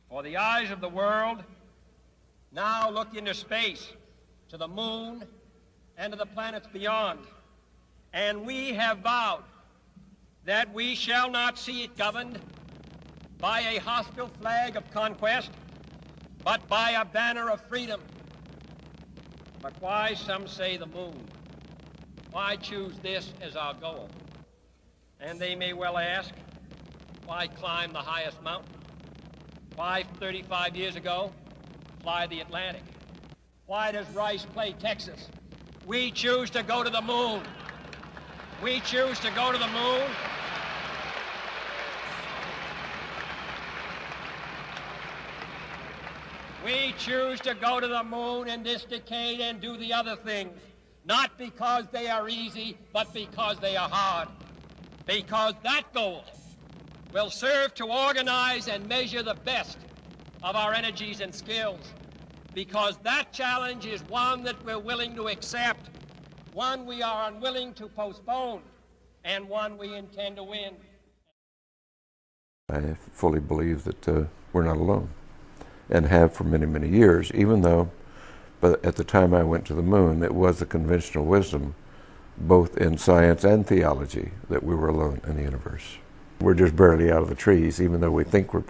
For the eyes of the world now look into space, to the moon, and to the planets beyond. And we have vowed that we shall not see it governed by a hostile flag of conquest, but by a banner of freedom. But why, some say, the moon? Why choose this as our goal? And they may well ask, why climb the highest mountain? Why, 35 years ago, fly the Atlantic? Why does Rice play Texas? We choose to go to the moon. We choose to go to the moon. We choose to go to the moon in this decade and do the other things, not because they are easy, but because they are hard. Because that goal will serve to organize and measure the best of our energies and skills. Because that challenge is one that we're willing to accept, one we are unwilling to postpone, and one we intend to win. I fully believe that we're not alone, and have for many, many years, even though, but at the time I went to the moon, it was the conventional wisdom, both in science and theology, that we were alone in the universe. We're just barely out of the trees, even though we think we're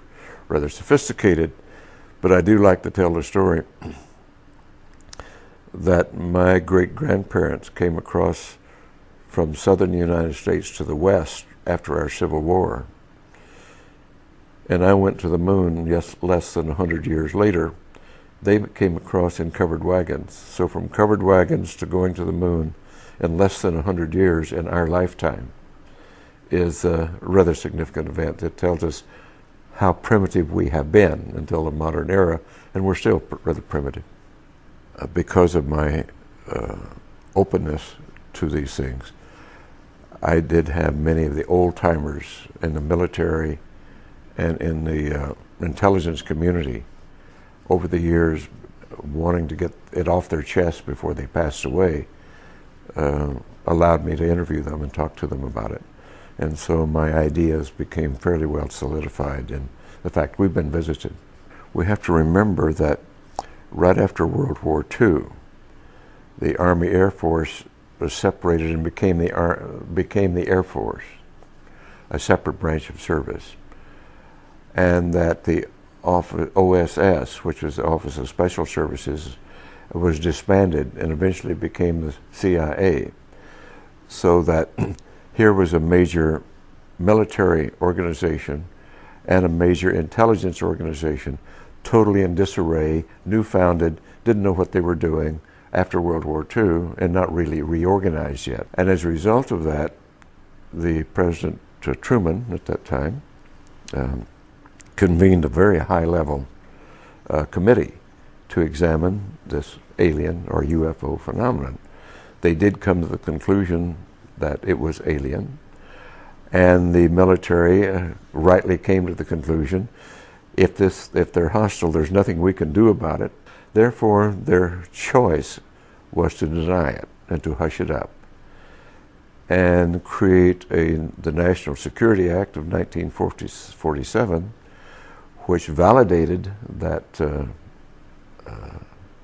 rather sophisticated. But I do like to tell the story that my great-grandparents came across from southern United States to the west after our Civil War. And I went to the moon less than 100 years later. They came across in covered wagons. So from covered wagons to going to the moon in less than 100 years in our lifetime is a rather significant event. It tells us how primitive we have been until the modern era, and we're still rather primitive. Because of my openness to these things, I did have many of the old-timers in the military and in the intelligence community over the years wanting to get it off their chest before they passed away, allowed me to interview them and talk to them about it. And so my ideas became fairly well solidified in the fact we've been visited. We have to remember that right after World War II, the Army Air Force was separated and became the Air Force, a separate branch of service. And that the OSS, which was the Office of Special Services, was disbanded and eventually became the CIA. So that here was a major military organization and a major intelligence organization totally in disarray, new-founded, didn't know what they were doing after World War II, and not really reorganized yet. And as a result of that, the President Truman at that time convened a very high-level committee to examine this alien or UFO phenomenon. They did come to the conclusion that it was alien, and the military rightly came to the conclusion, if they're hostile, there's nothing we can do about it. Therefore, their choice was to deny it and to hush it up and create the National Security Act of 1947, which validated that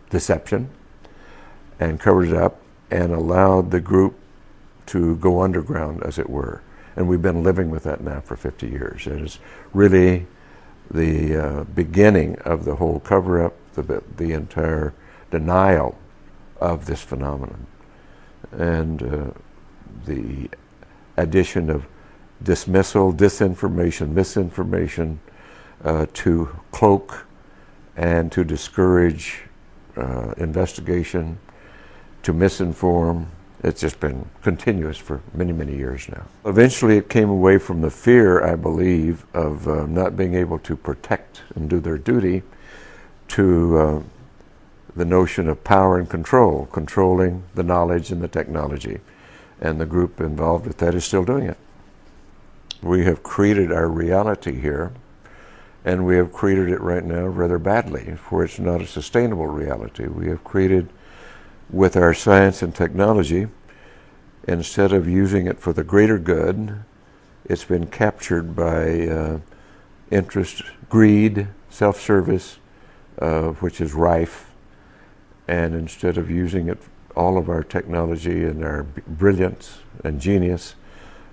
deception and covered it up and allowed the group to go underground, as it were. And we've been living with that now for 50 years. It is really the beginning of the whole cover-up, the entire denial of this phenomenon, and the addition of dismissal, disinformation, misinformation to cloak and to discourage investigation, to misinform. It's just been continuous for many, many years now. Eventually it came away from the fear, I believe, of not being able to protect and do their duty to the notion of power and control, controlling the knowledge and the technology. And the group involved with that is still doing it. We have created our reality here, and we have created it right now rather badly, for it's not a sustainable reality. We have created, with our science and technology, instead of using it for the greater good, it's been captured by interest, greed, self-service, which is rife, and instead of using it, all of our technology and our brilliance and genius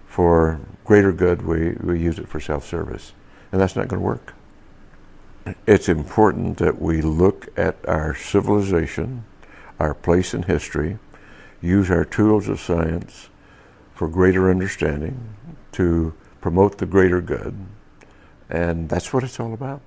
for greater good, we use it for self-service. And that's not going to work. It's important that we look at our civilization, our place in history, use our tools of science for greater understanding, to promote the greater good, and that's what it's all about.